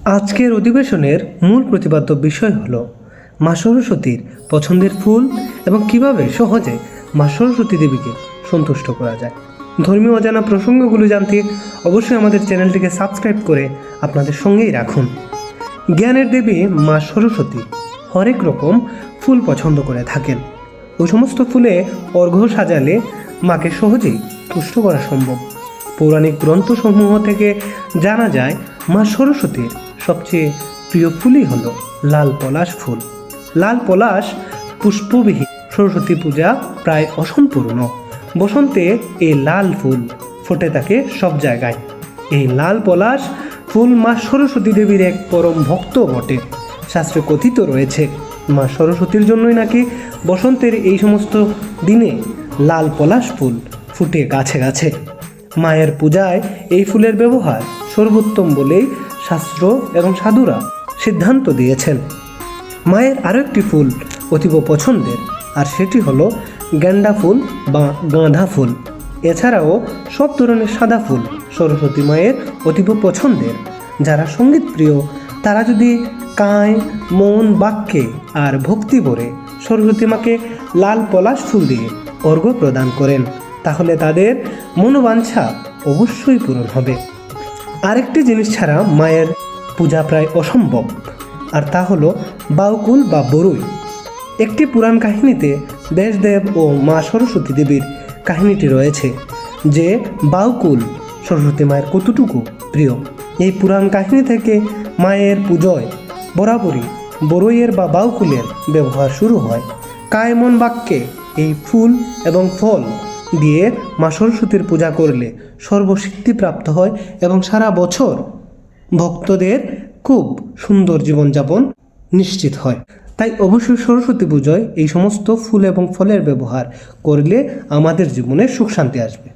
আজকের অধিবেশনের মূল প্রতিপাদ্য বিষয় হল মা সরস্বতীর পছন্দের ফুল এবং কিভাবে সহজে মা সরস্বতী দেবীকে সন্তুষ্ট করা যায়। ধর্মীয় অজানা প্রসঙ্গগুলো জানতে অবশ্যই আমাদের চ্যানেলটিকে সাবস্ক্রাইব করে আপনাদের সঙ্গেই রাখুন। জ্ঞানের দেবী মা সরস্বতী হরেক রকম ফুল পছন্দ করে থাকেন। ওই সমস্ত ফুলে অর্ঘ্য সাজালে মাকে সহজেই তুষ্ট করা সম্ভব। পৌরাণিক গ্রন্থসমূহ থেকে জানা যায় মা সরস্বতীর সবচেয়ে প্রিয় ফুলই হলো লাল পলাশ ফুল। লাল পলাশ পুষ্পবিহীন সরস্বতী পূজা প্রায় অসম্পূর্ণ। বসন্তে এই লাল ফুল ফোটে থাকে সব জায়গায়। এই লাল পলাশ ফুল মা সরস্বতী দেবীর এক পরম ভক্ত বটে। শাস্ত্রে কথিত রয়েছে মা সরস্বতীর জন্যই নাকি বসন্তের এই সমস্ত দিনে লাল পলাশ ফুল ফুটে গাছে গাছে। মায়ের পূজায় এই ফুলের ব্যবহার সর্বোত্তম বলেই শাস্ত্র এবং সাধুরা সিদ্ধান্ত দিয়েছেন। মায়ের আরও একটি ফুল অতীব পছন্দের, আর সেটি হলো গেন্দা ফুল বা গাঁদা ফুল। এছাড়াও সব ধরনের সাদা ফুল সরস্বতী মায়ের অতীব পছন্দের। যারা সঙ্গীত প্রিয় তারা যদি কায় মন বাক্যে আর ভক্তি ভরে সরস্বতী মাকে লাল পলাশ ফুল দিয়ে অর্ঘ্য প্রদান করেন, তাহলে তাদের মনোবাঞ্ছা অবশ্যই পূরণ হবে। আরেকটি জিনিস ছাড়া মায়ের পূজা প্রায় অসম্ভব, আর তা হলো বাউকুল বা বরুই। একটি পুরাণ কাহিনীতে দেশদেব ও মা সরস্বতী দেবীর কাহিনীটি রয়েছে যে বাউকুল সরস্বতী মায়ের কতটুকু প্রিয়। এই পুরাণ কাহিনী থেকে মায়ের পূজায় বরাবরই বরইয়ের বা বাউকুলের ব্যবহার শুরু হয়। কায় মন বাক্যে এই ফুল এবং ফল দিয়ে মা সরস্বতীর পূজা করলে সর্বসিদ্ধি প্রাপ্ত হয় এবং সারা বছর ভক্তদের খুব সুন্দর জীবনযাপন নিশ্চিত হয়। তাই অবশ্যই সরস্বতী পুজোয় এই সমস্ত ফুল এবং ফলের ব্যবহার করলে আমাদের জীবনে সুখ শান্তি আসবে।